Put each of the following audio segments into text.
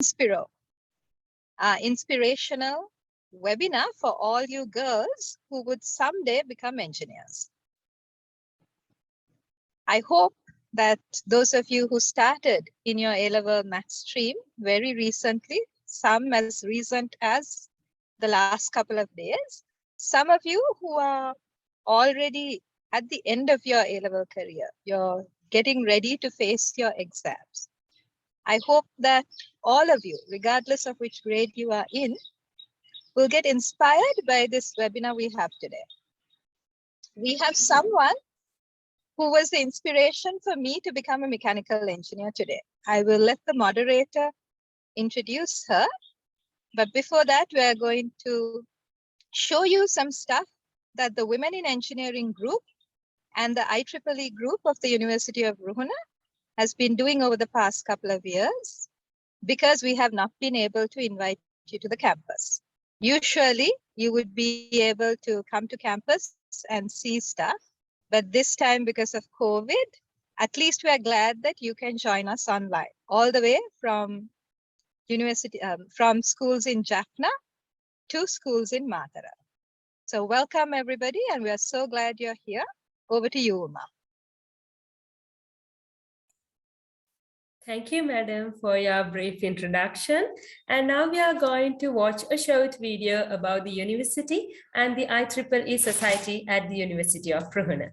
INSPIRO, inspirational webinar for all you girls who would someday become engineers. I hope that those of you who started in your A-level math stream very recently, some as recent as the last couple of days, some of you who are already at the end of your A-level career, you're getting ready to face your exams. I hope that all of you, regardless of which grade you are in, will get inspired by this webinar we have today. We have someone who was the inspiration for me to become a mechanical engineer today. I will let the moderator introduce her. But before that, we are going to show you some stuff that the Women in Engineering group and the IEEE group of the University of Ruhuna has been doing over the past couple of years, because we have not been able to invite you to the campus. Usually, you would be able to come to campus and see stuff. But this time, because of COVID, at least we are glad that you can join us online, all the way from from schools in Jaffna to schools in Matara. So welcome everybody, and we are so glad you're here. Over to you, Uma. Thank you, madam, for your brief introduction. And now we are going to watch a short video about the university and the IEEE Society at the University of Ruhuna.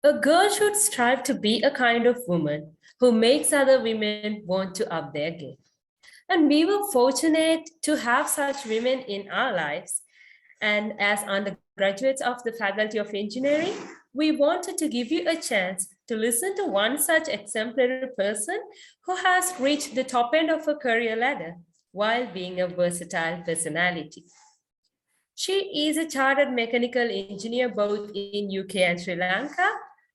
A girl should strive to be a kind of woman who makes other women want to up their game. And we were fortunate to have such women in our lives. And as undergraduates of the Faculty of Engineering, we wanted to give you a chance to listen to one such exemplary person who has reached the top end of her career ladder while being a versatile personality. She is a chartered mechanical engineer both in UK and Sri Lanka,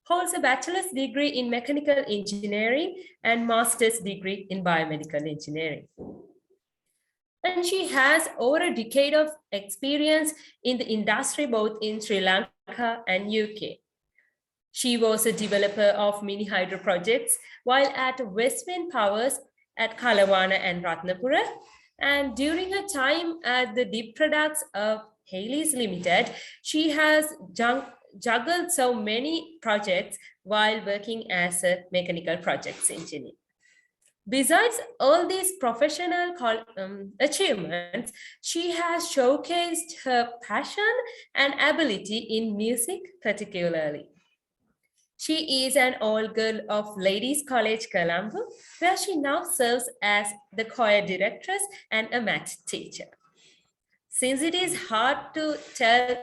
holds a bachelor's degree in mechanical engineering and master's degree in biomedical engineering. And she has over a decade of experience in the industry both in Sri Lanka and UK. She was a developer of mini hydro projects while at Westwind Powers at Kalawana and Ratnapura. And during her time at the Deep Products of Haley's Limited, she has juggled so many projects while working as a mechanical projects engineer. Besides all these professional achievements, she has showcased her passion and ability in music particularly. She is an old girl of Ladies College, Colombo, where she now serves as the choir directoress and a math teacher. Since it is hard to tell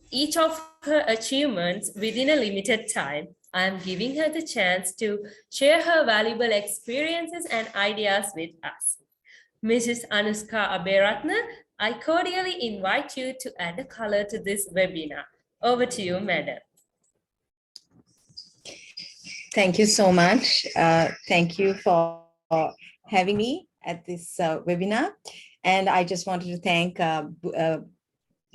each of her achievements within a limited time, I am giving her the chance to share her valuable experiences and ideas with us. Mrs. Anushaka Abayarathne, I cordially invite you to add a color to this webinar. Over to you, madam. Thank you so much. Thank you for having me at this webinar. And I just wanted to thank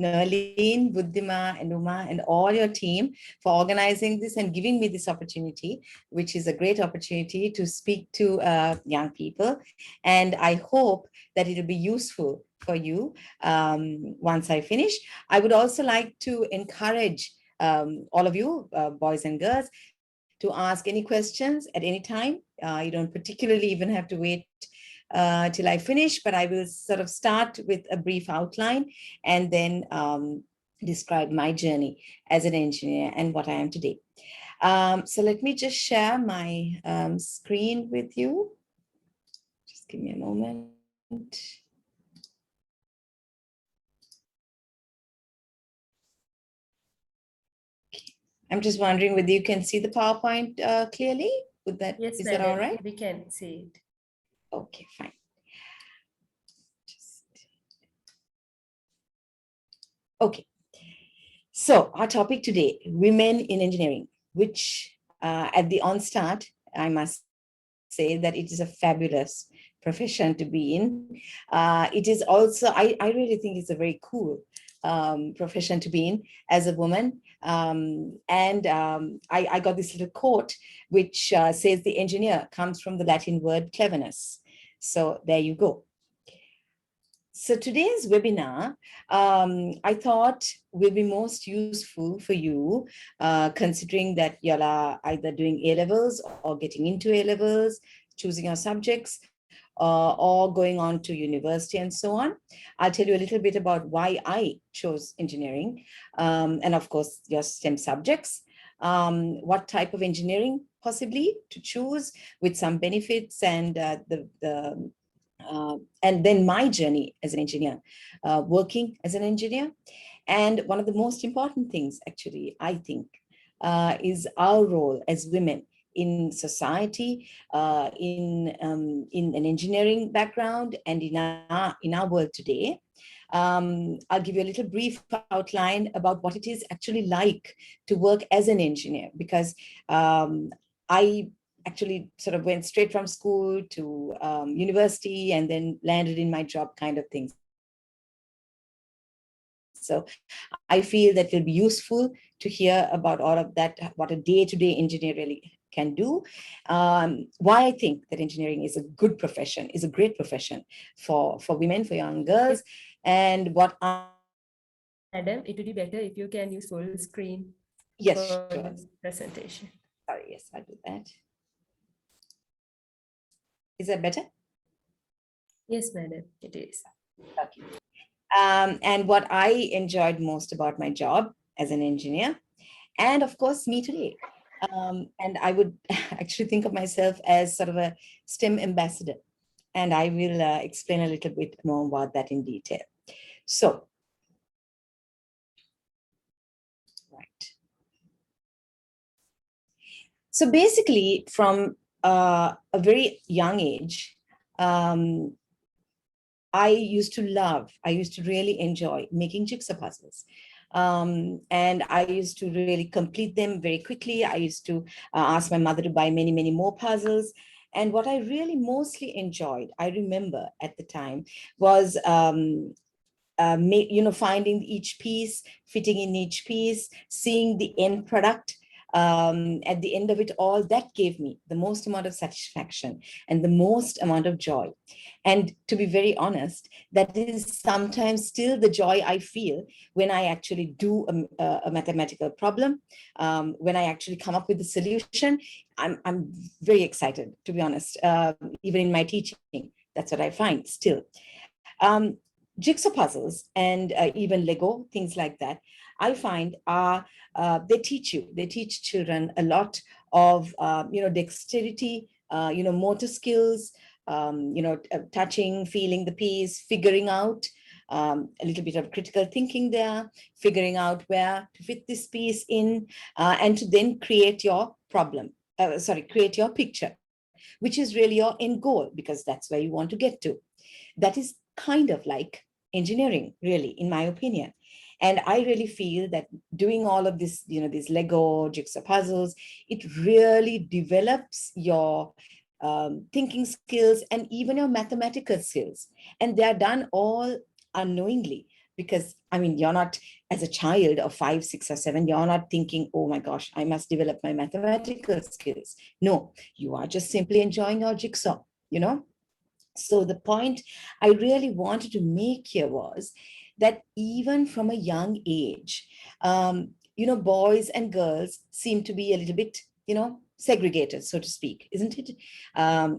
Nerlene, Buddhima, and Uma, and all your team for organizing this and giving me this opportunity, which is a great opportunity to speak to young people. And I hope that it will be useful for you once I finish. I would also like to encourage all of you, boys and girls, to ask any questions at any time. You don't particularly even have to wait till I finish, but I will sort of start with a brief outline and then describe my journey as an engineer and what I am today. So let me just share my screen with you. Just give me a moment. I'm just wondering whether you can see the PowerPoint clearly. Would that, yes, is that all right? We can see it. Okay, fine. Okay. So our topic today, women in engineering, which at the onstart, I must say that it is a fabulous profession to be in. It is also, I really think it's a very cool profession to be in as a woman. I got this little quote, which says the engineer comes from the Latin word cleverness. So there you go. So today's webinar, I thought will be most useful for you, considering that y'all are either doing A-levels or getting into A-levels, choosing your subjects, or going on to university and so on. I'll tell you a little bit about why I chose engineering, and of course, your STEM subjects, what type of engineering possibly to choose with some benefits, and and then my journey as an engineer, working as an engineer. And one of the most important things, actually, I think, is our role as women in society, in an engineering background, and in our world today. I'll give you a little brief outline about what it is actually like to work as an engineer, because I actually sort of went straight from school to university and then landed in my job kind of thing. So I feel that it'll be useful to hear about all of that, what a day-to-day engineer really can do, why I think that engineering is a good profession, is a great profession for women, for young girls, and what Adam, it would be better if you can use full screen for this presentation. Sorry, yes, I'll do that. Is that better? Yes, madam, it is. Okay. And what I enjoyed most about my job as an engineer, and of course me today. And I would actually think of myself as sort of a STEM ambassador. And I will explain a little bit more about that in detail. So, right. So basically, from a very young age, I used to really enjoy making jigsaw puzzles. And I used to really complete them very quickly. I used to ask my mother to buy many, many more puzzles. And what I really mostly enjoyed, I remember at the time, was finding each piece, fitting in each piece, seeing the end product. At the end of it all, that gave me the most amount of satisfaction and the most amount of joy. And to be very honest, that is sometimes still the joy I feel when I actually do a mathematical problem, when I actually come up with the solution. I'm very excited, to be honest, even in my teaching. That's what I find still. Jigsaw puzzles and even Lego, things like that, I find are, they teach children a lot of, dexterity, motor skills, touching, feeling the piece, figuring out, a little bit of critical thinking there, figuring out where to fit this piece in, and to then create your create your picture, which is really your end goal, because that's where you want to get to. That is kind of like engineering, really, in my opinion. And I really feel that doing all of this, these Lego jigsaw puzzles, it really develops your thinking skills and even your mathematical skills. And they're done all unknowingly, because you're not, as a child of 5, 6, or 7, you're not thinking, oh my gosh, I must develop my mathematical skills. No, you are just simply enjoying your jigsaw, So the point I really wanted to make here was that even from a young age, boys and girls seem to be a little bit, segregated, so to speak, isn't it?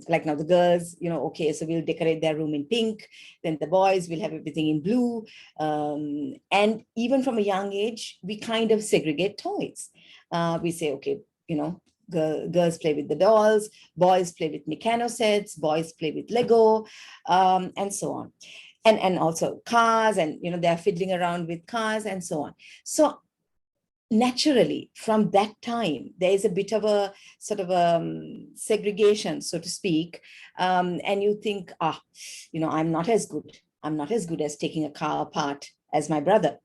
Like now the girls, okay, so we'll decorate their room in pink, then the boys will have everything in blue. And even from a young age, we kind of segregate toys. We say, okay, girls play with the dolls, boys play with mechano sets, boys play with Lego, and so on. And also cars, and they're fiddling around with cars and so on. So naturally, from that time, there is a bit of a sort of segregation, so to speak. And you think, I'm not as good. I'm not as good as taking a car apart as my brother.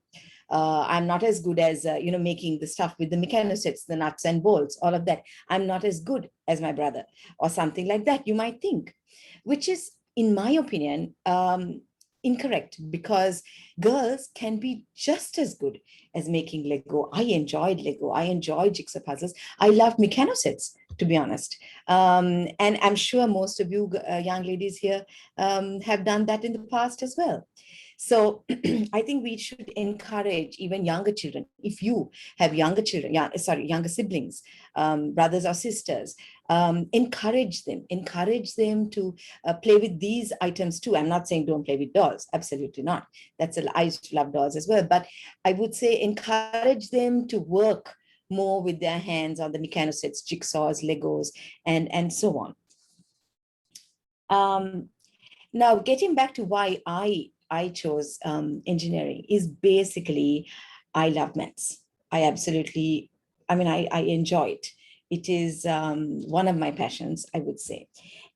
I'm not as good as, making the stuff with the mechanosets, the nuts and bolts, all of that. I'm not as good as my brother, or something like that, you might think, which is, in my opinion, incorrect, because girls can be just as good as making Lego. I enjoyed Lego. I enjoyed jigsaw puzzles. I loved mechanosets, to be honest. And I'm sure most of you young ladies here have done that in the past as well. So I think we should encourage even younger children. If you have younger children, younger siblings, brothers or sisters, encourage them to play with these items too. I'm not saying don't play with dolls, absolutely not. I used to love dolls as well, but I would say encourage them to work more with their hands on the mechanosets, jigsaws, Legos, and so on. Now, getting back to why I chose engineering is basically, I love maths. I enjoy it. It is one of my passions, I would say.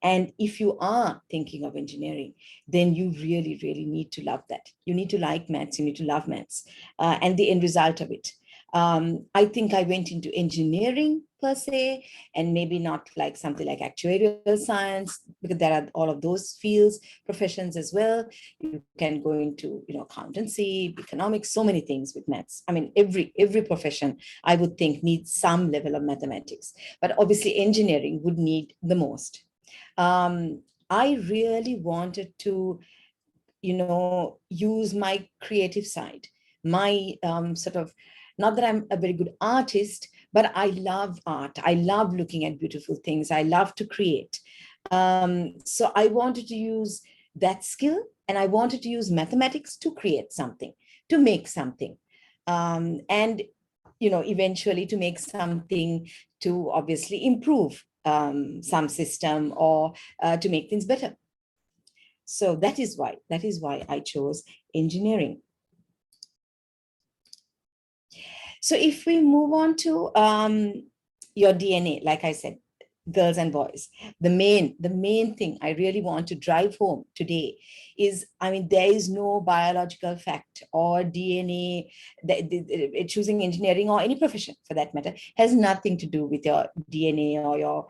And if you are thinking of engineering, then you really, really need to love that. You need to like maths, you need to love maths, and the end result of it. I think I went into engineering per se, and maybe not like something like actuarial science, because there are all of those fields, professions as well. You can go into, accountancy, economics, so many things with maths. Every profession I would think needs some level of mathematics, but obviously engineering would need the most. I really wanted to, use my creative side, my not that I'm a very good artist, but I love art. I love looking at beautiful things. I love to create. So I wanted to use that skill, and I wanted to use mathematics to create something, to make something. And, eventually to make something to obviously improve some system or to make things better. So that is why I chose engineering. So if we move on to your DNA, like I said, girls and boys, the main thing I really want to drive home today is, there is no biological fact or DNA, choosing engineering or any profession for that matter has nothing to do with your DNA or your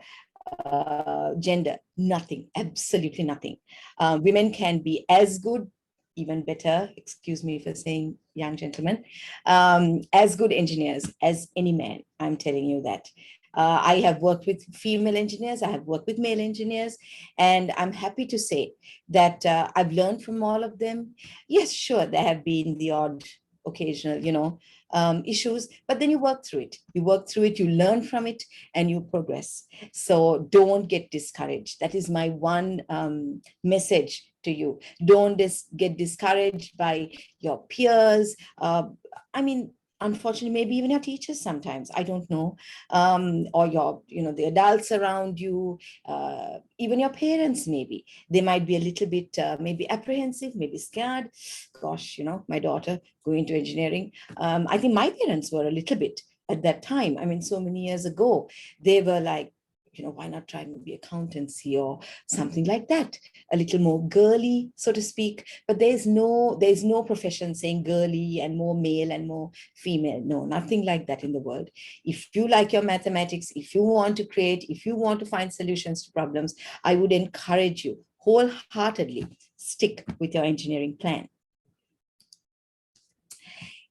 gender. Nothing, absolutely nothing. Women can be as good, even better, excuse me for saying young gentlemen, as good engineers as any man. I'm telling you that. I have worked with female engineers, I have worked with male engineers, and I'm happy to say that I've learned from all of them. Yes, sure, there have been the odd occasional, issues, but then you work through it. You learn from it, and you progress. So don't get discouraged. That is my one message to you. Don't get discouraged by your peers. Unfortunately, maybe even your teachers sometimes, I don't know, or the adults around you, even your parents, maybe. They might be a little bit, maybe apprehensive, maybe scared. Gosh, my daughter going to engineering. I think my parents were a little bit at that time. So many years ago, they were like, why not try maybe accountancy or something like that, a little more girly, so to speak. But there's no profession saying girly and more male and more female. No, nothing like that in the world. If you like your mathematics, if you want to create, if you want to find solutions to problems, I would encourage you wholeheartedly, stick with your engineering plan.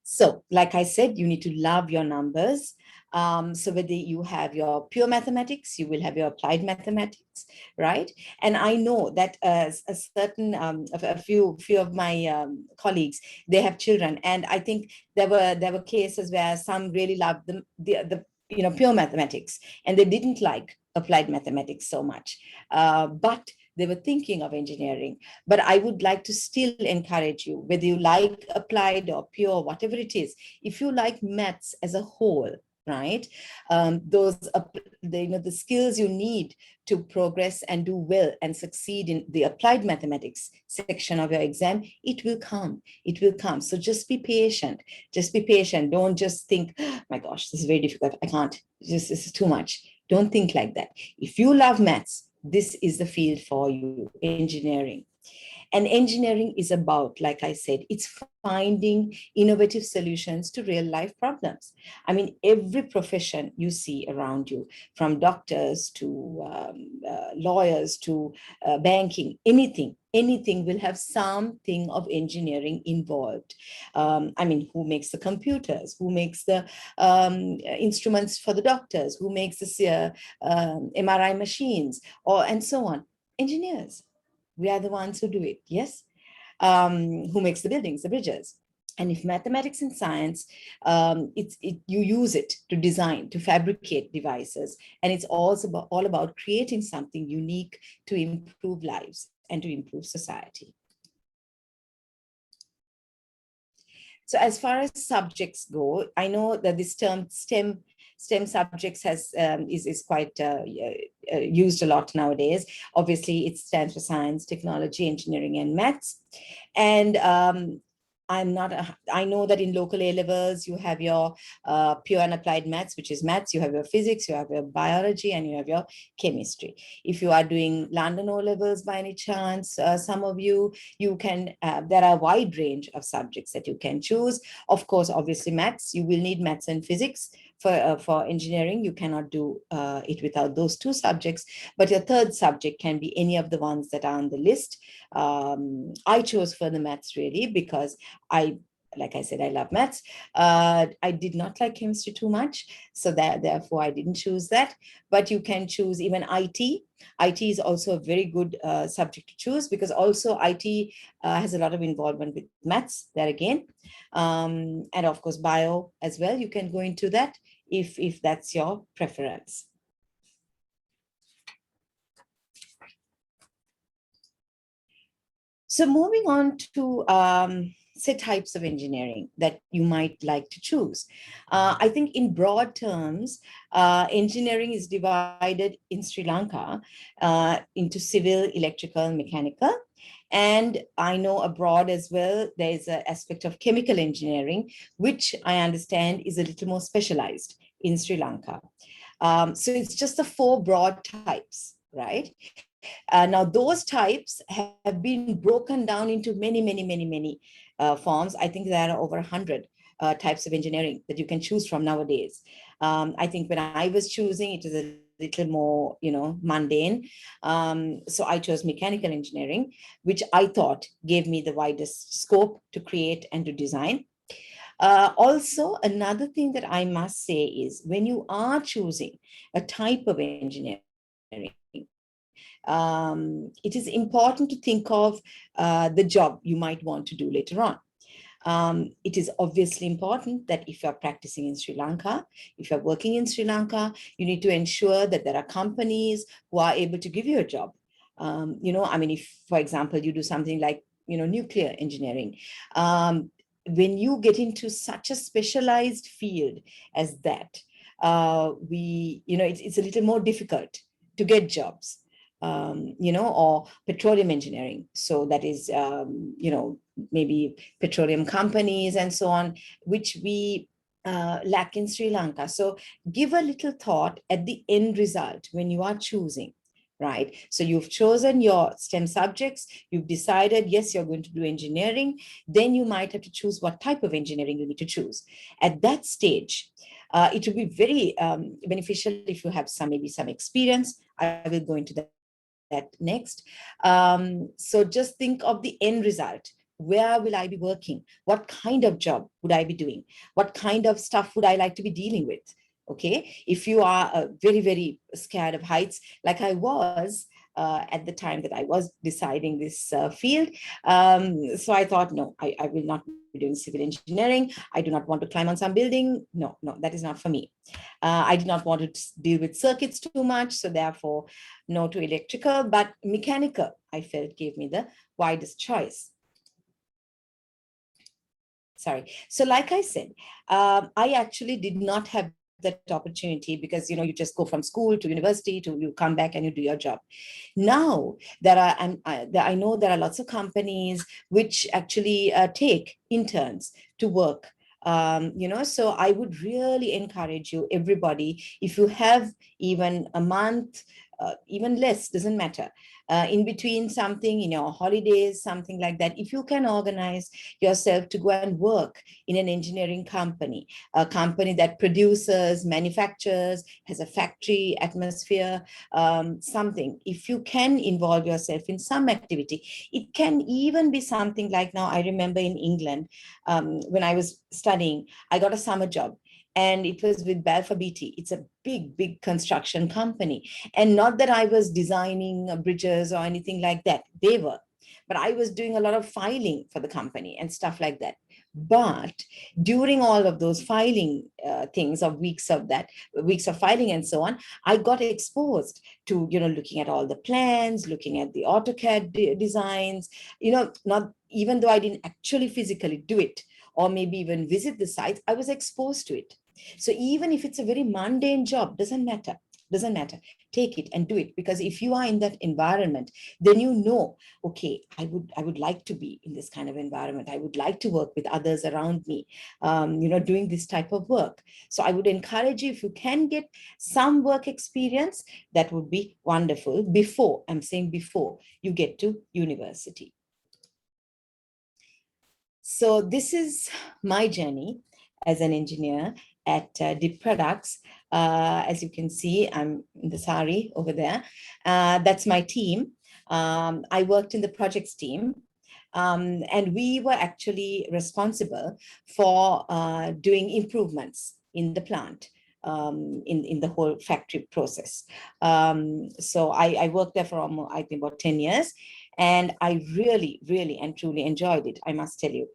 So, like I said, you need to love your numbers. So whether you have your pure mathematics, you will have your applied mathematics, right? And I know that a few of my colleagues, they have children, and I think there were cases where some really loved the pure mathematics, and they didn't like applied mathematics so much, but they were thinking of engineering. But I would like to still encourage you, whether you like applied or pure, whatever it is, if you like maths as a whole, right? The skills you need to progress and do well and succeed in the applied mathematics section of your exam, it will come. So just be patient. Don't just think, oh my gosh, this is very difficult, I can't, this is too much. Don't think like that. If you love maths, this is the field for you, engineering. And engineering is about, like I said, it's finding innovative solutions to real life problems. Every profession you see around you, from doctors to lawyers to banking, anything will have something of engineering involved. Who makes the computers? Who makes the instruments for the doctors? Who makes the MRI machines, and so on? Engineers. We are the ones who do it, yes? Who makes the buildings, the bridges. And if mathematics and science, you use it to design, to fabricate devices. And it's also all about creating something unique to improve lives and to improve society. So as far as subjects go, I know that this term STEM subjects is quite used a lot nowadays. Obviously, it stands for science, technology, engineering, and maths. And I know that in local A levels, you have your pure and applied maths, which is maths, you have your physics, you have your biology, and you have your chemistry. If you are doing London O levels by any chance, some of you can, there are a wide range of subjects that you can choose. Of course, obviously maths, you will need maths and physics. For engineering, you cannot do it without those two subjects, but your third subject can be any of the ones that are on the list. I chose further maths really because like I said, I love maths. I did not like chemistry too much, so therefore I didn't choose that. But you can choose even IT. IT is also a very good subject to choose because also IT has a lot of involvement with maths there again. And of course, bio as well. You can go into that if that's your preference. So moving on to say, types of engineering that you might like to choose. I think in broad terms, engineering is divided in Sri Lanka into civil, electrical, mechanical. And I know abroad as well, there's an aspect of chemical engineering, which I understand is a little more specialized in Sri Lanka. So it's just the 4 broad types, right? Now, those types have been broken down into many forms. I think there are over 100 types of engineering that you can choose from nowadays. I think when I was choosing, it was a little more, mundane. So I chose mechanical engineering, which I thought gave me the widest scope to create and to design. Also, another thing that I must say is when you are choosing a type of engineering, it is important to think of the job you might want to do later on. It is obviously important that if you're practicing in Sri Lanka, if you're working in Sri Lanka, you need to ensure that there are companies who are able to give you a job. If, for example, you do something like, nuclear engineering, when you get into such a specialized field as that, it's a little more difficult to get jobs. Or petroleum engineering. So that is, maybe petroleum companies and so on, which we lack in Sri Lanka. So give a little thought at the end result when you are choosing, right? So you've chosen your STEM subjects, you've decided, yes, you're going to do engineering, then you might have to choose what type of engineering you need to choose. At that stage, it will be very beneficial if you have maybe some experience. I will go into that next. So just think of the end result. Where will I be working? What kind of job would I be doing? What kind of stuff would I like to be dealing with? Okay, if you are very scared of heights, like I was at the time that I was deciding this field, so I thought, no, I will not be doing civil engineering. I do not want to climb on some building. No, that is not for me. I did not want to deal with circuits too much, so therefore no to electrical, but mechanical I felt gave me the widest choice. Sorry. So like I said, I actually did not have that opportunity because, you just go from school to university to you come back and you do your job. Now I know there are lots of companies which actually take interns to work. So I would really encourage you, everybody, if you have even a month, even less, doesn't matter, in between something, in your holidays, something like that, if you can organize yourself to go and work in an engineering company, a company that produces, manufactures, has a factory atmosphere, something, if you can involve yourself in some activity, it can even be something like, now I remember in England, when I was studying, I got a summer job. And it was with Balfour Beatty. It's a big construction company. And not that I was designing bridges or anything like that. They were. But I was doing a lot of filing for the company and stuff like that. But during all of those filing things, or weeks of filing and so on, I got exposed to, looking at all the plans, looking at the AutoCAD designs, not even though I didn't actually physically do it, or maybe even visit the sites, I was exposed to it. So even if it's a very mundane job, doesn't matter, take it and do it. Because if you are in that environment, then okay, I would like to be in this kind of environment. I would like to work with others around me, doing this type of work. So I would encourage you, if you can get some work experience, that would be wonderful before you get to university. So this is my journey as an engineer at Dip Products. As you can see, I'm in the sari over there. That's my team. I worked in the projects team. And we were actually responsible for doing improvements in the plant, in the whole factory process. So I worked there for almost, I think, about 10 years. And I really and truly enjoyed it, I must tell you.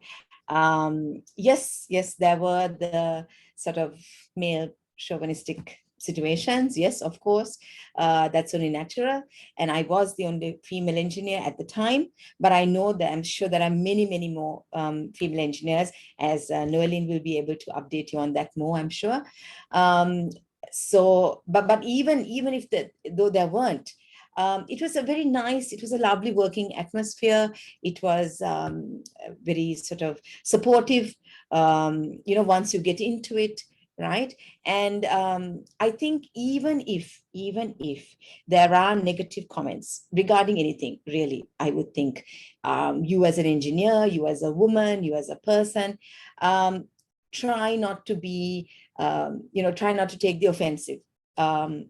Yes, there were the sort of male chauvinistic situations, yes, of course, that's only natural. And I was the only female engineer at the time, but I know that I'm sure there are many, many more female engineers, as Noeline will be able to update you on that more, I'm sure. So, but even if though there weren't, it was a very nice, it was a lovely working atmosphere. It was very sort of supportive, once you get into it, right? And I think even if there are negative comments regarding anything, really, I would think you as an engineer, you as a woman, you as a person, try not to be, try not to take the offensive. How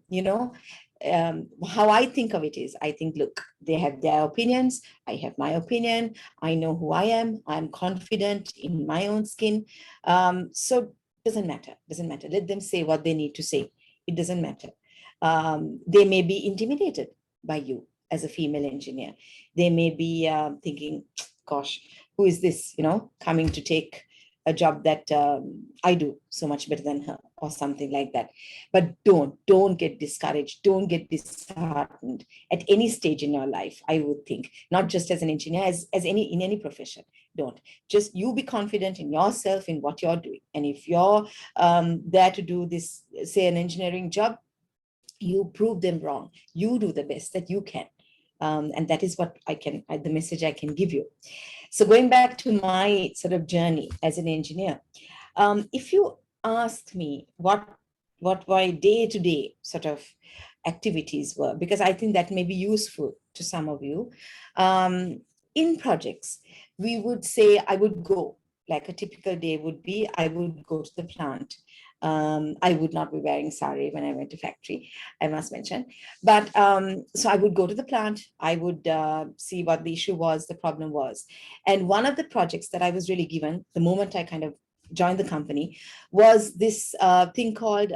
I think of it is, I think, look, they have their opinions, I have my opinion, I know who I am, I'm confident in my own skin. So doesn't matter. Let them say what they need to say. It doesn't matter. They may be intimidated by you as a female engineer. They may be thinking, gosh, who is this, coming to take a job that I do so much better than her, or something like that. But don't get discouraged. Don't get disheartened at any stage in your life, I would think, not just as an engineer, as in any profession. Don't. Just you be confident in yourself, in what you're doing. And if you're there to do this, say, an engineering job, you prove them wrong. You do the best that you can. And that is what the message I can give you. So going back to my sort of journey as an engineer, if you ask me what my day-to-day sort of activities were, because I think that may be useful to some of you, in projects, we would say I would go, like a typical day would be, I would go to the plant. I would not be wearing sari when I went to factory, I must mention. But so I would go to the plant, I would see what the issue was, the problem was. And one of the projects that I was really given the moment I kind of joined the company was this thing called,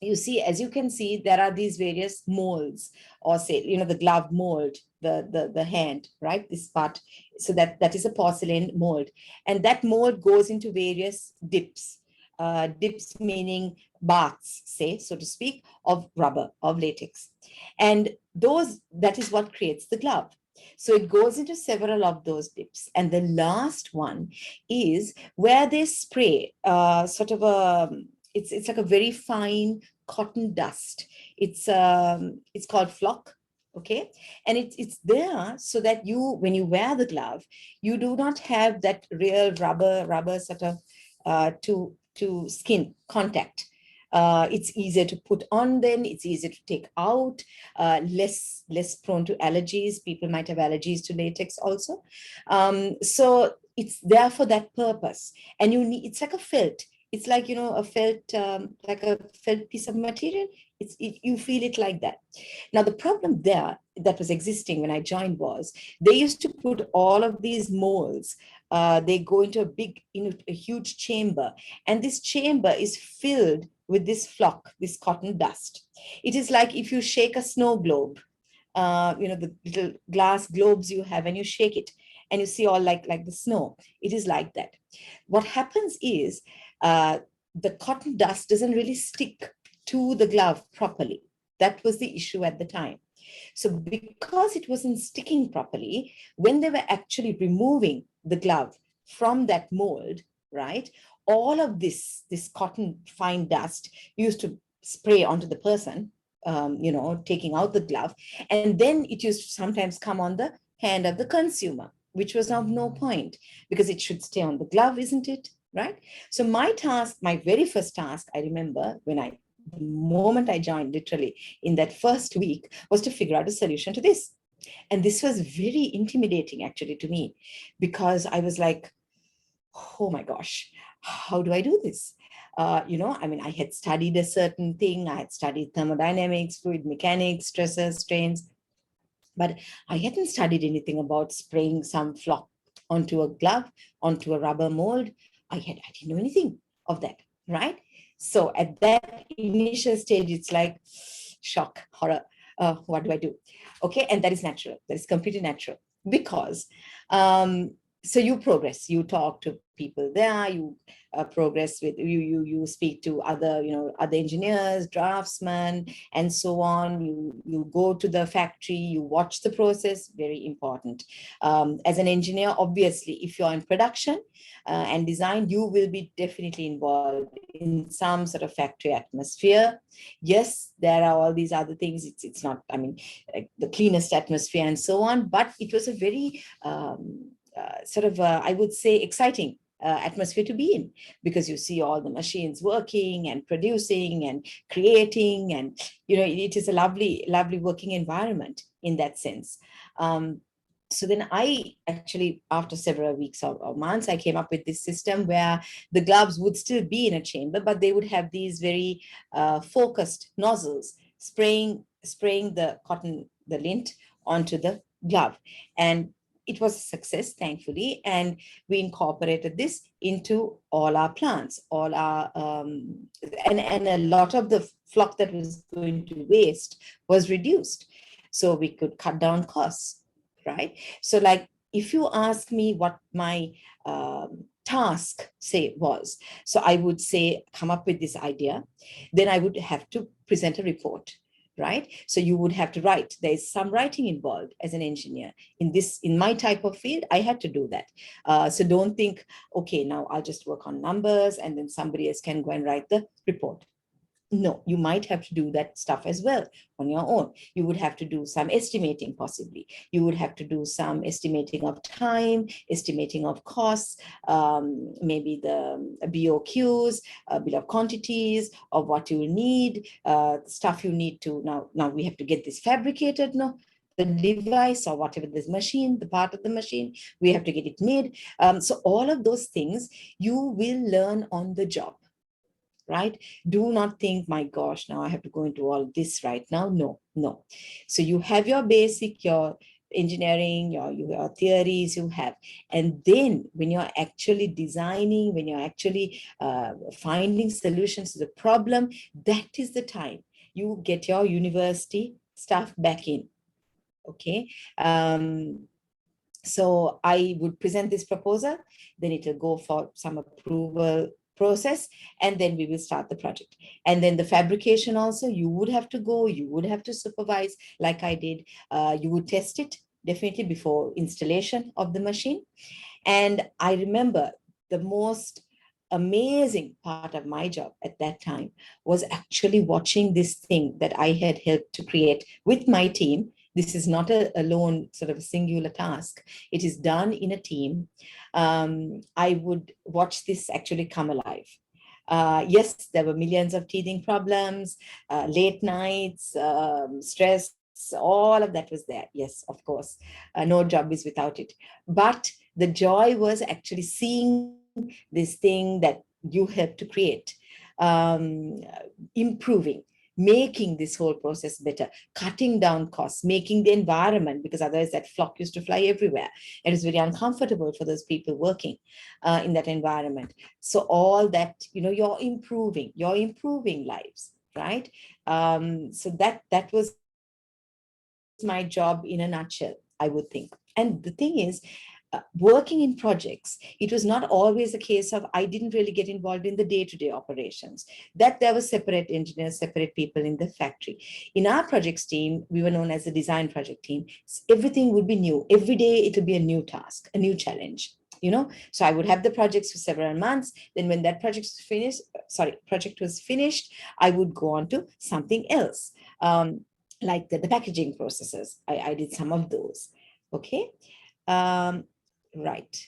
you see, as you can see, there are these various molds, or say, the glove mold, the hand, right? This part. So that is a porcelain mold. And that mold goes into various dips. Dips meaning baths, say, so to speak, of rubber, of latex. And that is what creates the glove. So it goes into several of those dips. And the last one is where they spray sort of it's like a very fine cotton dust. It's called flock. Okay. And it's there so that when you wear the glove, you do not have that real rubber sort of to skin contact. It's easier to put on, then it's easier to take out, less prone to allergies. People might have allergies to latex also. So it's there for that purpose. And it's like a felt. It's like, a felt, like a felt piece of material. You feel it like that. Now, the problem there that was existing when I joined was they used to put all of these molds. They go into a huge chamber, and this chamber is filled with this flock, this cotton dust. It is like if you shake a snow globe, the little glass globes you have, and you shake it, and you see all like the snow. It is like that. What happens is the cotton dust doesn't really stick to the glove properly. That was the issue at the time. So because it wasn't sticking properly, when they were actually removing the glove from that mold, right, all of this cotton fine dust used to spray onto the person, taking out the glove. And then it used to sometimes come on the hand of the consumer, which was of no point, because it should stay on the glove, isn't it? Right? So my very first task, I remember the moment I joined, literally in that first week, was to figure out a solution to this. And this was very intimidating actually to me, because I was like, oh my gosh, how do I do this? I had studied a certain thing. I had studied thermodynamics, fluid mechanics, stresses, strains, but I hadn't studied anything about spraying some flock onto a glove, onto a rubber mold. I didn't know anything of that, right? So at that initial stage, it's like shock, horror. What do I do? Okay, and that is natural. That is completely natural, because so you progress, you talk to people there, you progress with, you speak to other, other engineers, draftsmen, and so on. You go to the factory, you watch the process, very important. As an engineer, obviously, if you're in production and design, you will be definitely involved in some sort of factory atmosphere. Yes, there are all these other things. It's not, I mean, like the cleanest atmosphere and so on, but it was a very I would say, exciting atmosphere to be in, because you see all the machines working and producing and creating, and it is a lovely working environment in that sense. So then I actually, after several weeks or months, I came up with this system where the gloves would still be in a chamber, but they would have these very focused nozzles spraying the lint onto the glove. And it was a success, thankfully, and we incorporated this into all our plants, all our and a lot of the flock that was going to waste was reduced, so we could cut down costs, right? So, like, if you ask me what my task was, so I would say come up with this idea, then I would have to present a report. Right? So you would have to write. There's some writing involved as an engineer. In my type of field, I had to do that. So don't think, okay, now I'll just work on numbers and then somebody else can go and write the report. No, you might have to do that stuff as well on your own. You would have to do some estimating, possibly. You would have to do some estimating of time, estimating of costs, maybe the BOQs, bill of quantities, of what you will need, stuff you need to, now we have to get this fabricated, no? The device or whatever, this machine, the part of the machine, we have to get it made. So all of those things you will learn on the job. Right? Do not think, my gosh, now I have to go into all this right now. No. So you have your basic, your engineering, your theories you have. And then when you're actually designing, when you're actually finding solutions to the problem, that is the time you get your university stuff back in. Okay. So I would present this proposal, then it will go for some approval process, and then we will start the project. And then the fabrication also, you would have to go, you would have to supervise like I did. You would test it definitely before installation of the machine. And I remember the most amazing part of my job at that time was actually watching this thing that I had helped to create with my team. This is not a lone sort of a singular task. It is done in a team. I would watch this actually come alive. Yes, there were millions of teething problems, late nights, stress, all of that was there. Yes, of course, no job is without it. But the joy was actually seeing this thing that you helped to create, improving, making this whole process better, cutting down costs, making the environment, because otherwise that flock used to fly everywhere. It is very uncomfortable for those people working in that environment. So all that, you're improving lives, right? So that was my job in a nutshell, I would think. And the thing is, working in projects, it was not always a case of I didn't really get involved in the day-to-day operations, that there were separate engineers, separate people in the factory. In our projects team, we were known as the design project team. Everything would be new. Every day it would be a new task, a new challenge. So I would have the projects for several months. Then when that project was finished, I would go on to something else. Like the packaging processes. I did some of those. Okay. Right.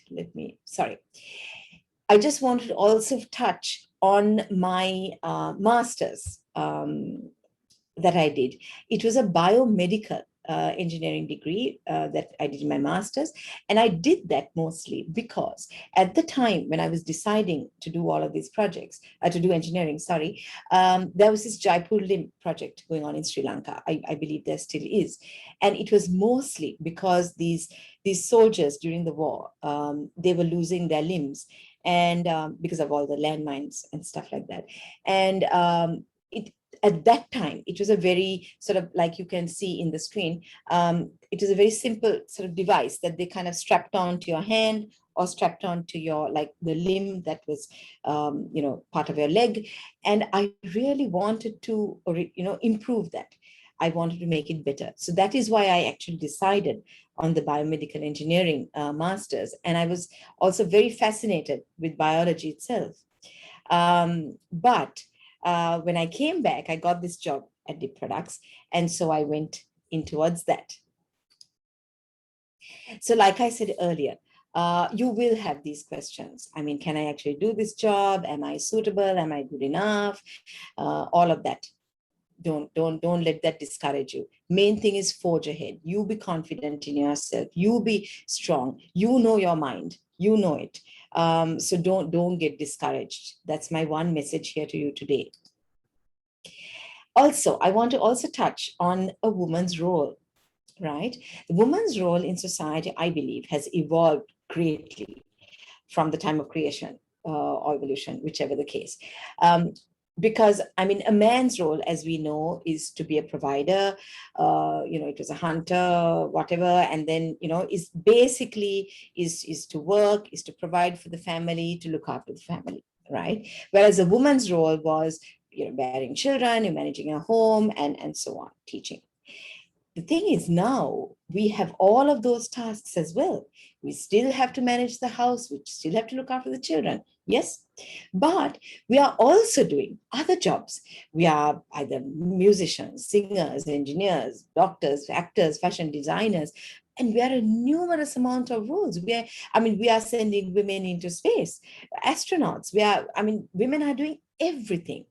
I just wanted to also touch on my master's that I did. It was a biomedical engineering degree that I did in my master's. And I did that mostly because at the time when I was deciding to do all of these projects, to do engineering, there was this Jaipur limb project going on in Sri Lanka. I believe there still is. And it was mostly because these soldiers during the war, they were losing their limbs, and because of all the landmines and stuff like that. And at that time, it was a very sort of, like you can see in the screen, it is a very simple sort of device that they kind of strapped onto your hand or strapped onto your, like the limb that was, part of your leg. And I really wanted to, improve that. I wanted to make it better. So that is why I actually decided on the biomedical engineering master's. And I was also very fascinated with biology itself. But when I came back, I got this job at Dip Products. And so I went in towards that. So like I said earlier, you will have these questions. I mean, can I actually do this job? Am I suitable? Am I good enough? All of that. Don't let that discourage you. Main thing is forge ahead. You be confident in yourself. You be strong. You know your mind. You know it. So don't get discouraged. That's my one message here to you today. Also, I want to also touch on a woman's role, right? The woman's role in society, I believe, has evolved greatly from the time of creation or evolution, whichever the case. Because I mean, a man's role, as we know, is to be a provider, it was a hunter, whatever, and then, is basically is to work, is to provide for the family, to look after the family, right? Whereas a woman's role was, bearing children, managing a home, and so on, teaching. The thing is, now we have all of those tasks as well. We still have to manage the house, we still have to look after the children, yes, but we are also doing other jobs. We are either musicians, singers, engineers, doctors, actors, fashion designers, and we are a numerous amount of roles. We are sending women into space, astronauts. Women are doing everything,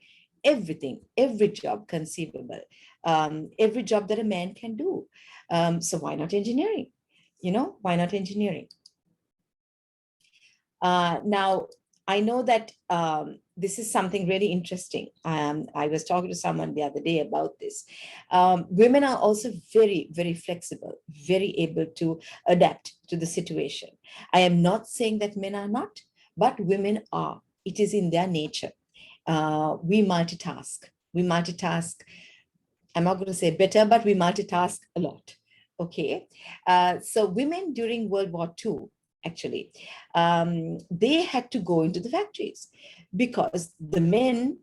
every job conceivable. Every job that a man can do. So why not engineering? Why not engineering? Now, I know that this is something really interesting. I was talking to someone the other day about this. Women are also very, very flexible, very able to adapt to the situation. I am not saying that men are not, but women are. It is in their nature. We multitask. I'm not going to say better, but we multitask a lot. Okay. So women during World War II, actually, they had to go into the factories because the men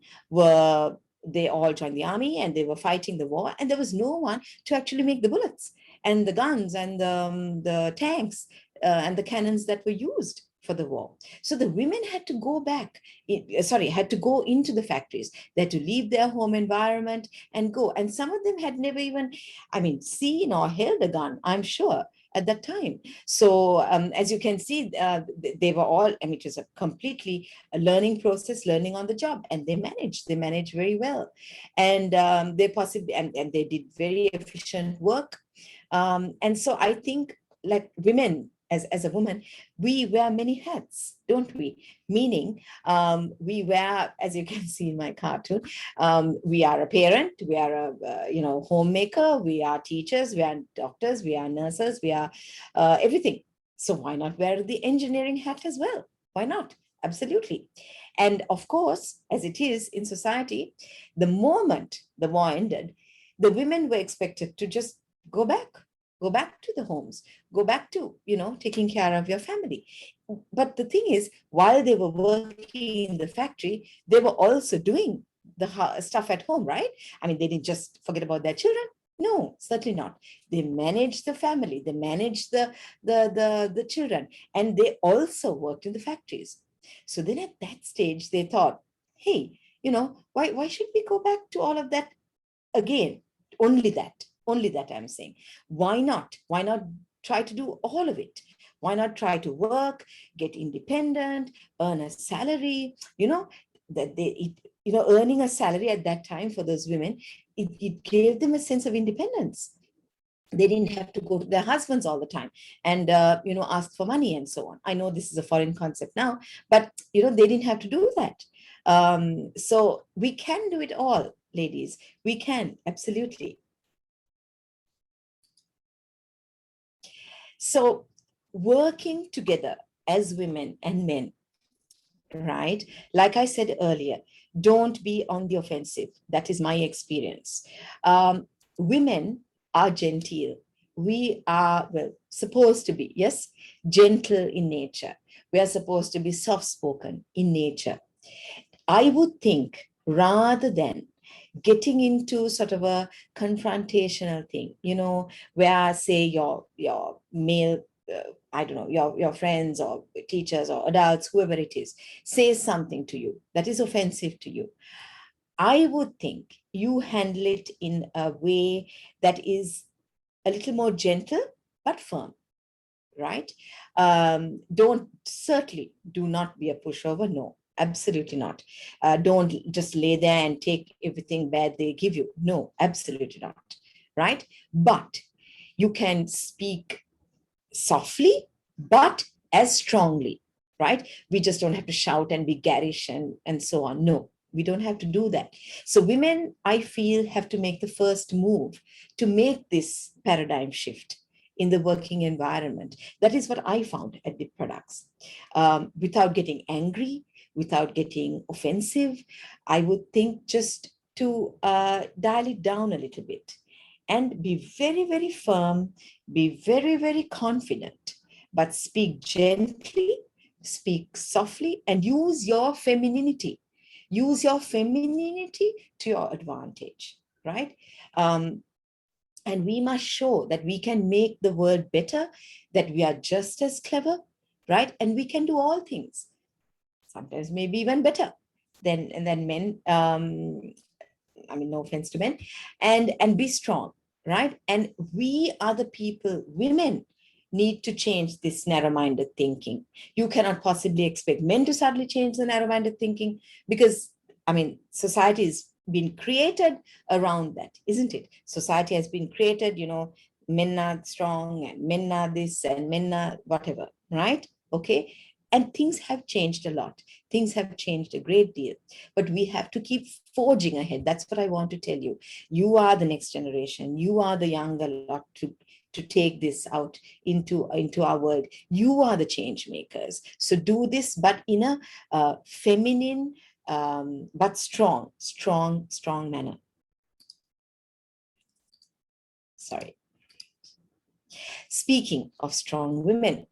they all joined the army and they were fighting the war, and there was no one to actually make the bullets and the guns and the tanks and the cannons that were used for the war. So the women had to go had to go into the factories. They had to leave their home environment and go. And some of them had never even, seen or held a gun, I'm sure, at that time. So as you can see, they were all, it was a completely learning process, learning on the job, and they managed very well. And they possibly, and they did very efficient work. And so I think, like, women, as a woman, we wear many hats, don't we? Meaning, we wear, as you can see in my cartoon, we are a parent, we are a homemaker, we are teachers, we are doctors, we are nurses, we are everything. So why not wear the engineering hat as well? Why not? Absolutely. And of course, as it is in society, the moment the war ended, the women were expected to just go back to the homes, go back to, taking care of your family. But the thing is, while they were working in the factory, they were also doing the stuff at home, right? They didn't just forget about their children. No, certainly not. They managed the family, they managed the children, and they also worked in the factories. So then at that stage, they thought, hey, why should we go back to all of that again? Only that I'm saying. Why not try to do all of it? Why not try to work, get independent, earn a salary? Earning a salary at that time for those women, it gave them a sense of independence. They didn't have to go to their husbands all the time and ask for money and so on. I know this is a foreign concept now, but they didn't have to do that. So we can do it all, ladies. We can, absolutely. So working together as women and men, right? Like I said earlier, don't be on the offensive. That is my experience. Women are genteel. We are, supposed to be, yes, gentle in nature. We are supposed to be soft-spoken in nature. I would think rather than getting into sort of a confrontational thing, you know, where say your male, I don't know, your friends or teachers or adults, whoever it is, says something to you that is offensive to you. I would think you handle it in a way that is a little more gentle but firm, right? Certainly do not be a pushover. No, absolutely not. Don't just lay there and take everything bad they give you. No, absolutely not, right? But you can speak softly, but as strongly, right? We just don't have to shout and be garish and so on. No, we don't have to do that. So women, I feel, have to make the first move to make this paradigm shift in the working environment. That is what I found at the products. Without getting angry, without getting offensive, I would think just to dial it down a little bit and be very, very firm, be very, very confident, but speak gently, speak softly, and use your femininity. Use your femininity to your advantage, right? And we must show that we can make the world better, that we are just as clever, right? And we can do all things, sometimes maybe even better than men. I mean, no offense to men, and be strong, right? And we are the people, women need to change this narrow-minded thinking. You cannot possibly expect men to suddenly change the narrow-minded thinking because, I mean, society has been created around that, isn't it? Society has been created, you know, men are strong and men are this and men are whatever, right? Okay. And things have changed a lot. Things have changed a great deal, but we have to keep forging ahead. That's what I want to tell you. You are the next generation. You are the younger lot to take this out into our world. You are the change makers. So do this, but in a feminine, but strong manner. Sorry. Speaking of strong women,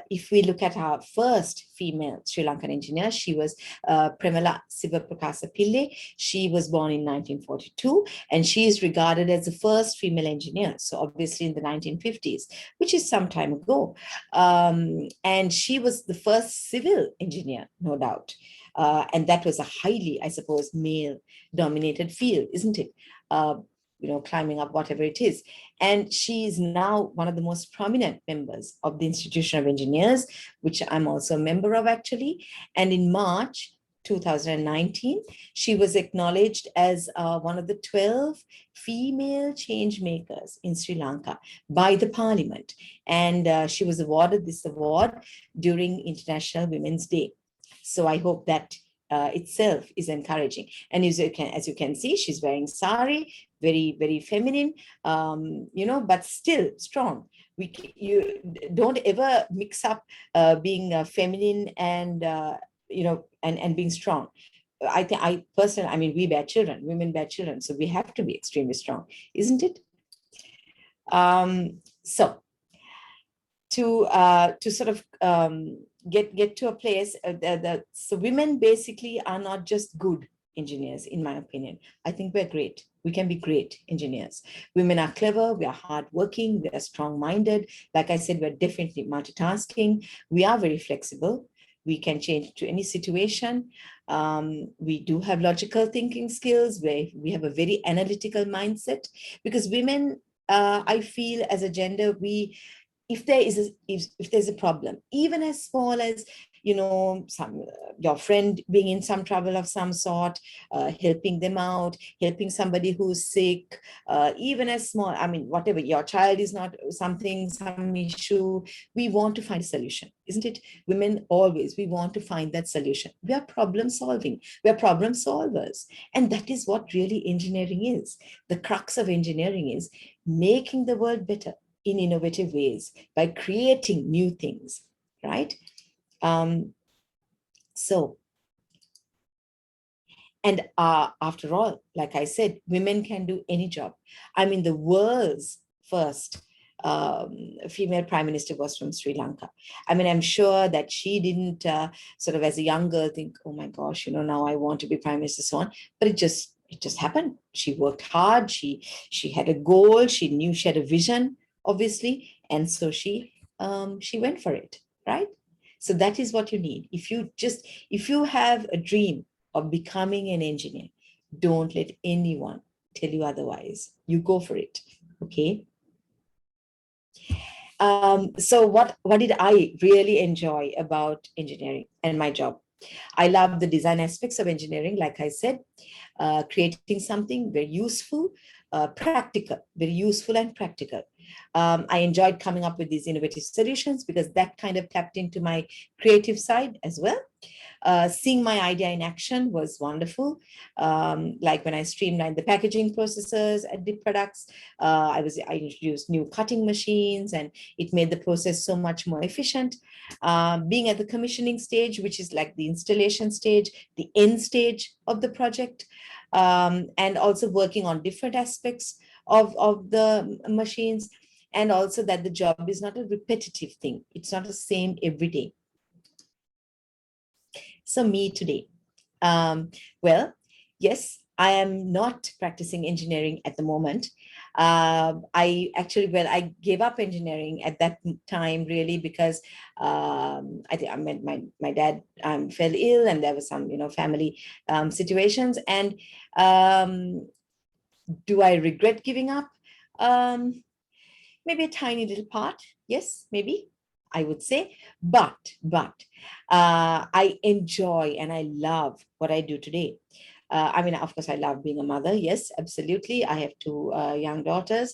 if we look at our first female Sri Lankan engineer, she was Premala Sivaprakasa Pillai. She was born in 1942, and she is regarded as the first female engineer. So obviously in the 1950s, which is some time ago. And she was the first civil engineer, no doubt. And that was a highly, I suppose, male-dominated field, isn't it? You know, climbing up whatever it is. And she is now one of the most prominent members of the Institution of Engineers, which I'm also a member of actually. And in March 2019, she was acknowledged as one of the 12 female change makers in Sri Lanka by the parliament. And she was awarded this award during International Women's Day. So I hope that itself is encouraging. And as you can see, she's wearing sari, very, very feminine, you know, but still strong. You don't ever mix up being feminine and, you know, and being strong. I personally, I mean, we bear children, women bear children, so we have to be extremely strong, isn't it? So to sort of get to a place so women basically are not just good engineers, in my opinion. I think we're great. We can be great engineers. Women are clever, we are hardworking, we are strong-minded. Like I said, we're definitely multitasking. We are very flexible. We can change to any situation. We do have logical thinking skills, where we have a very analytical mindset, because women, I feel as a gender, if there's a problem, even as small as, you know, your friend being in some trouble of some sort, helping them out, helping somebody who's sick, even as small, I mean, whatever, your child is not some issue, we want to find a solution, isn't it? Women always, we want to find that solution. We are problem solving, we are problem solvers. And that is what really engineering is. The crux of engineering is making the world better in innovative ways by creating new things, right? So, and after all, like I said, women can do any job. I mean, the world's first female prime minister was from Sri Lanka. I mean, I'm sure that she didn't sort of as a young girl think, oh my gosh, now I want to be prime minister, so on. But it just happened. She worked hard. She had a goal. She knew she had a vision, obviously, and so she went for it, right? So that is what you need. If you have a dream of becoming an engineer, don't let anyone tell you otherwise. You go for it, okay? So what did I really enjoy about engineering and my job? I love the design aspects of engineering, like I said, creating something very useful, practical, very useful and practical. I enjoyed coming up with these innovative solutions because that kind of tapped into my creative side as well. Seeing my idea in action was wonderful. Like when I streamlined the packaging processes at the products, I introduced new cutting machines and it made the process so much more efficient. Being at the commissioning stage, which is like the installation stage, the end stage of the project, and also working on different aspects of the machines, and also that the job is not a repetitive thing. It's not the same every day. So me today, well, yes, I am not practicing engineering at the moment. I gave up engineering at that time really because I think my dad fell ill and there was some family situations. And do I regret giving up? Maybe a tiny little part. Yes, maybe. I would say, but I enjoy and I love what I do today. I mean, of course, I love being a mother. Yes, absolutely. I have two young daughters.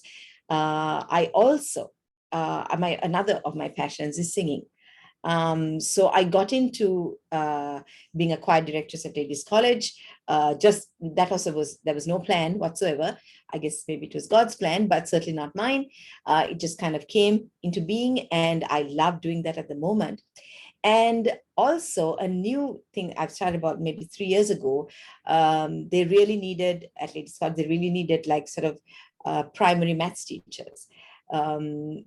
I also, another of my passions is singing. So I got into being a choir directress at Ladies College. Just that also there was no plan whatsoever. I guess maybe it was God's plan, but certainly not mine. It just kind of came into being, and I love doing that at the moment. And also a new thing I've started about maybe 3 years ago, they really needed, at Ladies College, they really needed like sort of primary maths teachers.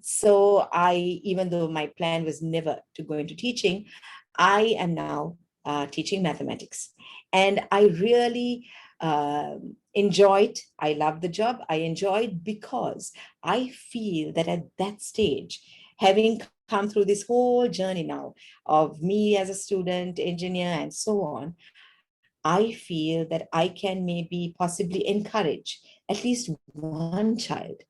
So even though my plan was never to go into teaching, I am now teaching mathematics. And I really enjoy it. I love the job. I enjoy it because I feel that at that stage, having come through this whole journey now of me as a student, engineer, and so on, I feel that I can maybe possibly encourage at least one child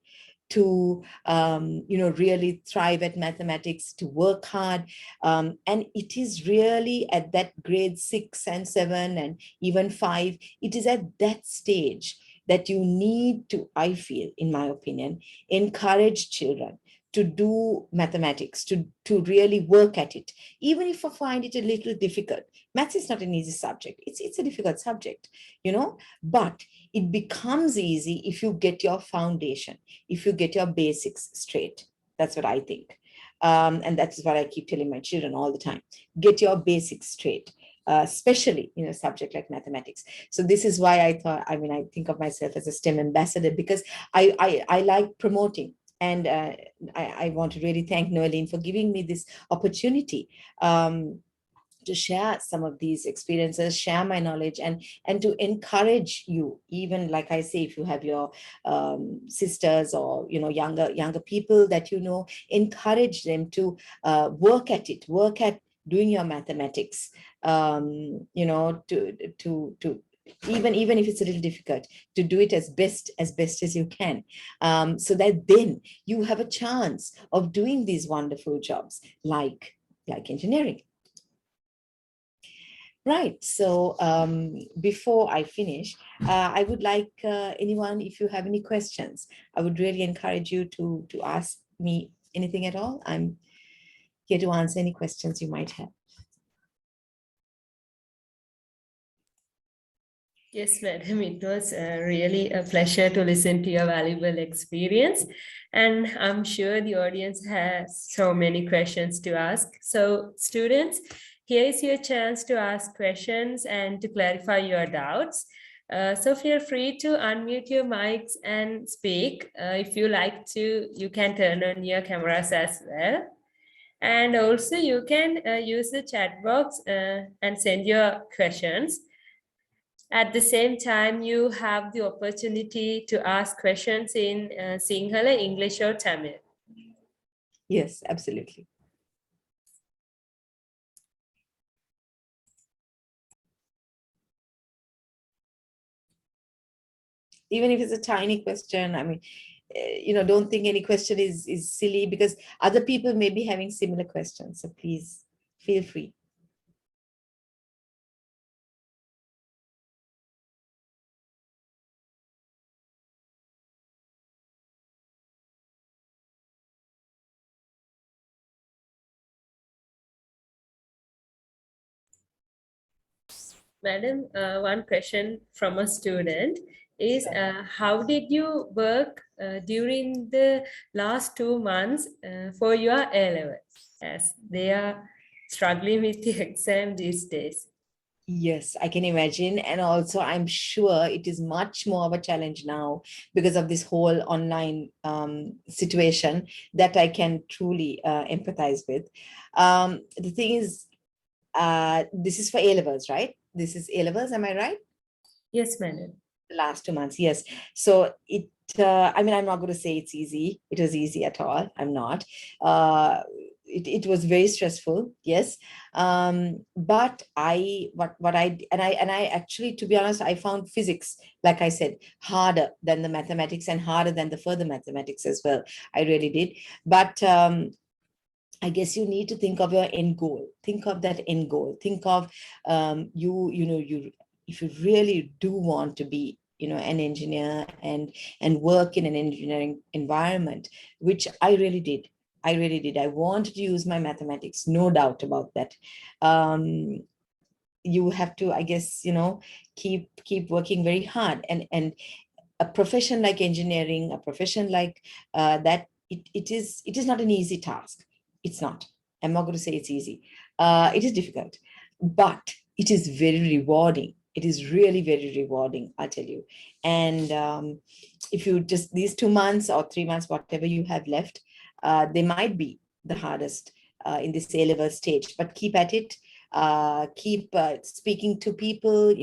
to really thrive at mathematics, to work hard. And it is really at that grade 6 and 7 and even 5, it is at that stage that you need to, I feel, in my opinion, encourage children to do mathematics, to really work at it, even if I find it a little difficult. Maths is not an easy subject. It's a difficult subject, but it becomes easy if you get your foundation, if you get your basics straight. That's what I think. And that's what I keep telling my children all the time. Get your basics straight, especially in a subject like mathematics. So this is why I think of myself as a STEM ambassador, because I like promoting. And I want to really thank Noeline for giving me this opportunity to share some of these experiences, share my knowledge, and to encourage you. Even like I say, if you have your sisters or younger people that encourage them to work at it, work at doing your mathematics. Even if it's a little difficult, to do it as best as you can, so that then you have a chance of doing these wonderful jobs like engineering. Right. So before I finish, I would like anyone, if you have any questions, I would really encourage you to ask me anything at all. I'm here to answer any questions you might have. Yes, madam, it was really a pleasure to listen to your valuable experience. And I'm sure the audience has so many questions to ask. So students, here is your chance to ask questions and to clarify your doubts. So feel free to unmute your mics and speak. If you like to, you can turn on your cameras as well. And also you can use the chat box and send your questions. At the same time, you have the opportunity to ask questions in Sinhala, English, or Tamil. Yes, absolutely. Even if it's a tiny question, I mean, don't think any question is silly, because other people may be having similar questions. So please feel free. Madam, one question from a student is, how did you work during the last 2 months for your A-level, as they are struggling with the exam these days? Yes, I can imagine. And also, I'm sure it is much more of a challenge now because of this whole online situation that I can truly empathize with. The thing is, this is for A-levels, right? This is A-levels, am I right? Yes, madam. The last 2 months, yes. So I mean, I'm not going to say it's easy. It was easy at all. I'm not. It was very stressful, yes. But I actually, to be honest, I found physics, like I said, harder than the mathematics and harder than the further mathematics as well. I really did. But I guess you need to think of your end goal. Think of that end goal. Think of if you really do want to be an engineer and work in an engineering environment, which I really did. I wanted to use my mathematics, no doubt about that. You have to, I guess, keep working very hard, and a profession like engineering, a profession like that, it is not an easy task. It's not. I'm not going to say it's easy. It is difficult, but it is very rewarding. It is really very rewarding, I'll tell you. And if you just these 2 months or 3 months, whatever you have left, they might be the hardest in this A-level stage, but keep at it. Keep speaking to people,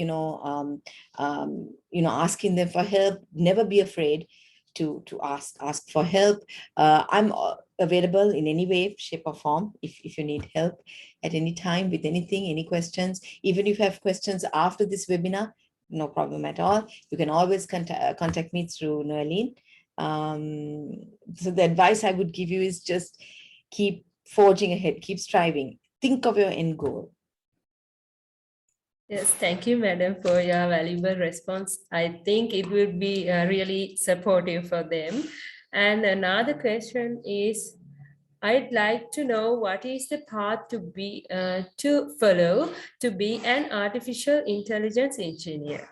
asking them for help. Never be afraid to ask for help. I'm available in any way, shape, or form if you need help at any time with anything, any questions. Even if you have questions after this webinar, no problem at all. You can always contact me through Noeline. So the advice I would give you is just keep forging ahead, keep striving. Think of your end goal. Yes, thank you, madam, for your valuable response. I think it will be really supportive for them. And another question is, I'd like to know what is the path to follow to be an artificial intelligence engineer?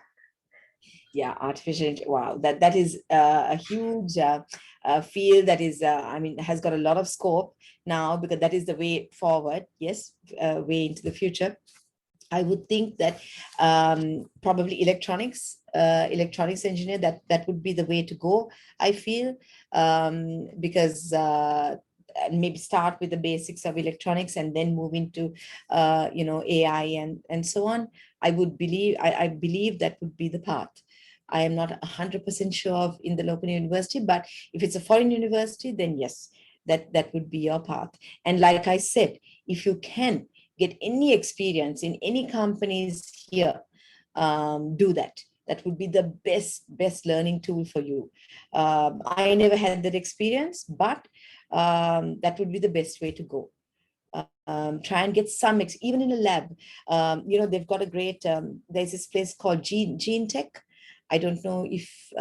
Yeah, wow, that is a huge field that is, I mean, has got a lot of scope now, because that is the way forward. Yes, way into the future. I would think that probably electronics engineer, that would be the way to go, I feel, because and maybe start with the basics of electronics and then move into AI and so on. I believe that would be the path. I am not 100% sure of in the local university, but if it's a foreign university, then yes, that would be your path. And like I said, if you can get any experience in any companies here, do that. That would be the best learning tool for you. I never had that experience, but that would be the best way to go. Try and get some, even in a lab. They've got a great, there's this place called Gene Tech. I don't know if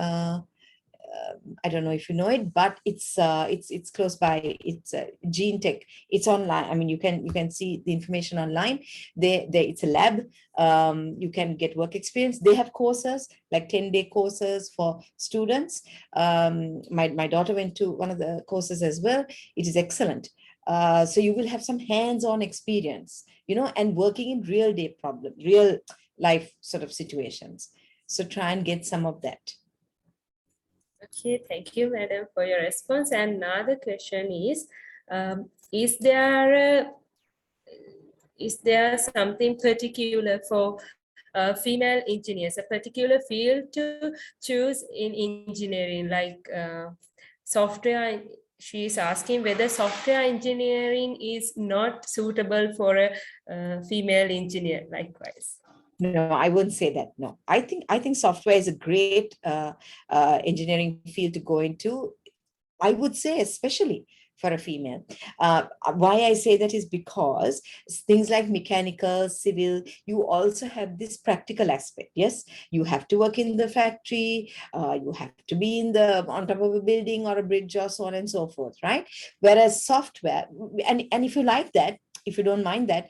you know it, but it's close by. It's Gene Tech. It's online. I mean, you can see the information online. It's a lab. You can get work experience. They have courses, like 10-day courses for students. My daughter went to one of the courses as well. It is excellent. So you will have some hands-on experience, and working in real life sort of situations. So try and get some of that. Okay, thank you, madam, for your response. And another question is there something particular for female engineers, a particular field to choose in engineering, like software? She is asking whether software engineering is not suitable for a female engineer, likewise. No, I wouldn't say that. No, I think software is a great engineering field to go into. I would say especially for a female. Why I say that is because things like mechanical, civil, you also have this practical aspect. Yes, you have to work in the factory, you have to be on top of a building or a bridge or so on and so forth, right? Whereas software, and if you like that, if you don't mind that,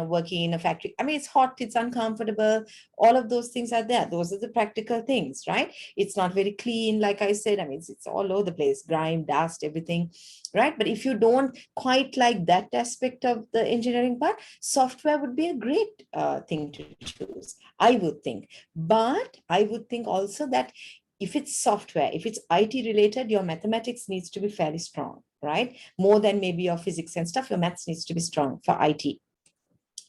working in a factory, I mean, it's hot, it's uncomfortable, all of those things are there. Those are the practical things, right? It's not very clean, like I said. I mean, it's all over the place, grime, dust, everything, right? But if you don't quite like that aspect of the engineering part, software would be a great thing to choose, I would think. But I would think also that if it's software, if it's IT related, your mathematics needs to be fairly strong, right? More than maybe your physics and stuff, your maths needs to be strong for IT.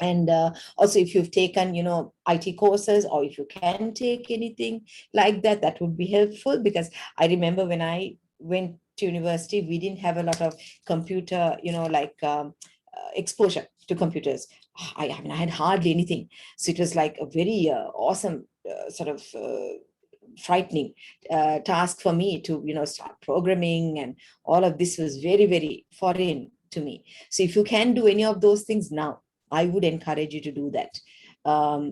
And also, if you've taken, IT courses, or if you can take anything like that, that would be helpful. Because I remember when I went to university, we didn't have a lot of computer, exposure to computers. I had hardly anything. So it was like a very awesome frightening task for me to, start programming, and all of this was very, very foreign to me. So if you can do any of those things now, I would encourage you to do that.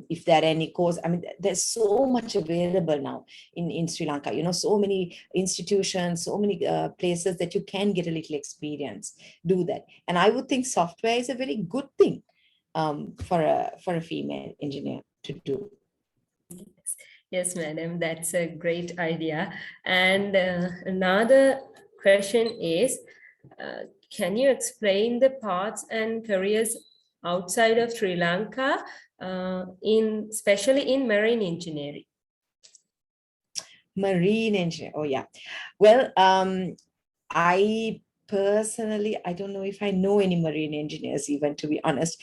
If there are any course, I mean, there's so much available now in Sri Lanka, so many institutions, so many places that you can get a little experience, do that. And I would think software is a very good thing for a female engineer to do. Yes, madam, that's a great idea. And another question is, can you explain the paths and careers outside of Sri Lanka, especially in marine engineering? Marine engineering, oh yeah. Well, I personally, I don't know if I know any marine engineers even, to be honest.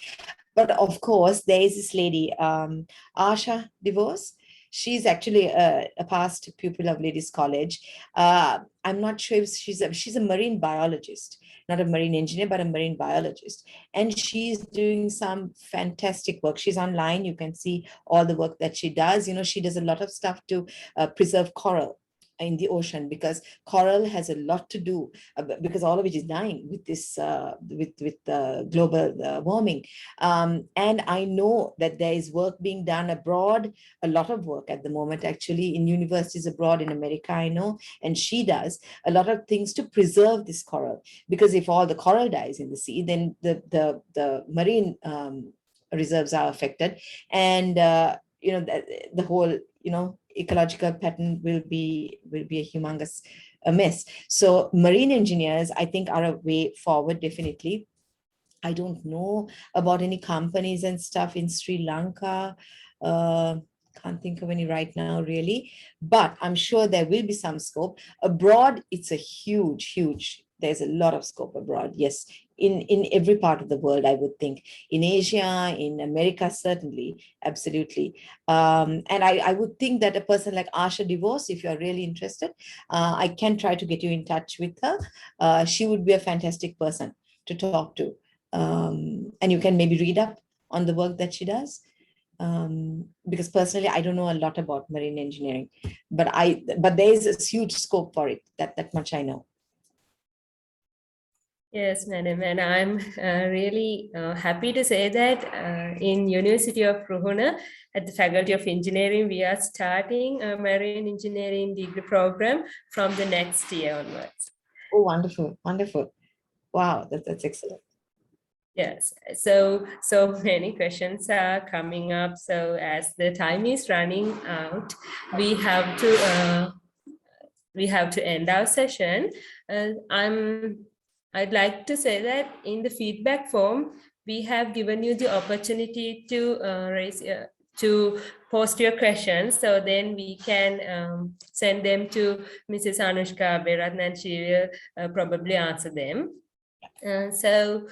But of course, there is this lady, Asha DeVos. She's actually a past pupil of Ladies College. I'm not sure if she's a marine biologist, not a marine engineer, but a marine biologist. And she's doing some fantastic work. She's online. You can see all the work that she does. She does a lot of stuff to preserve coral in the ocean, because coral has a lot to do, because all of it is dying with this with global warming, and I know that there is work being done abroad, a lot of work at the moment actually in universities abroad in America, I know, and she does a lot of things to preserve this coral, because if all the coral dies in the sea, then the marine reserves are affected, and the whole ecological pattern will be a humongous mess. So marine engineers, I think, are a way forward, definitely. I don't know about any companies and stuff in Sri Lanka. Can't think of any right now, really, but I'm sure there will be some scope. Abroad, it's a huge, there's a lot of scope abroad. Yes, in every part of the world, I would think. In Asia, in America, certainly, absolutely. And I would think that a person like Asha DeVos, if you're really interested, I can try to get you in touch with her. She would be a fantastic person to talk to. And you can maybe read up on the work that she does. Because personally, I don't know a lot about marine engineering, but there is a huge scope for it. That much I know. Yes, madam, and I'm really happy to say that in University of Ruhuna, at the Faculty of Engineering, we are starting a marine engineering degree program from the next year onwards. Oh, wonderful, wonderful! Wow, that's excellent. Yes, so many questions are coming up. So as the time is running out, we have to end our session. I'd like to say that in the feedback form, we have given you the opportunity to to post your questions, so then we can send them to Mrs. Anushaka Abayarathne, and she will probably answer them. So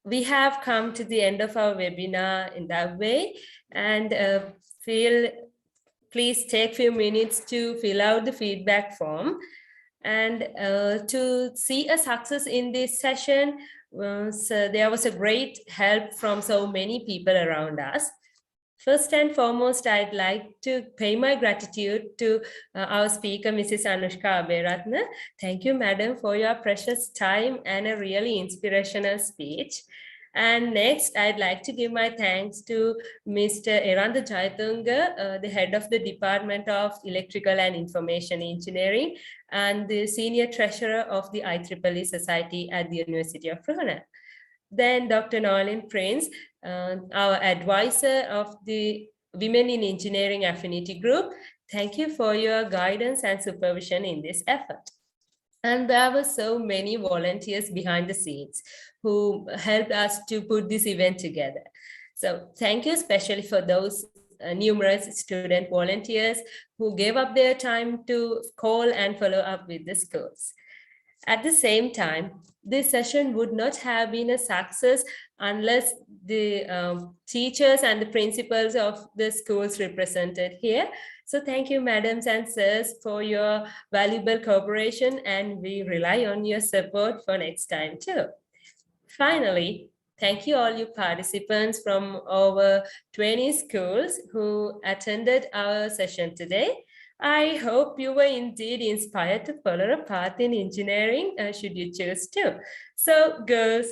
we have come to the end of our webinar in that way, and please take a few minutes to fill out the feedback form. And to see a success in this session, so there was a great help from so many people around us. First and foremost, I'd like to pay my gratitude to our speaker, Mrs. Anushaka Abayarathne. Thank you, madam, for your precious time and a really inspirational speech. And next, I'd like to give my thanks to Mr. Eranda Jayatunga, the head of the Department of Electrical and Information Engineering, and the Senior Treasurer of the IEEE Society at the University of Ruhuna. Then Dr. Nolan Prince, our advisor of the Women in Engineering Affinity Group. Thank you for your guidance and supervision in this effort. And there were so many volunteers behind the scenes who helped us to put this event together. So thank you especially for those numerous student volunteers who gave up their time to call and follow up with the schools. At the same time, this session would not have been a success unless the teachers and the principals of the schools represented here. So thank you, madams and sirs, for your valuable cooperation, and we rely on your support for next time too. Finally, thank you all you participants from over 20 schools who attended our session today. I hope you were indeed inspired to follow a path in engineering, should you choose to. So girls,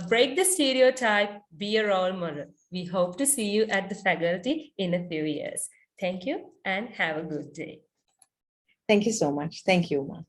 break the stereotype, be a role model. We hope to see you at the faculty in a few years. Thank you and have a good day. Thank you so much. Thank you, Ma.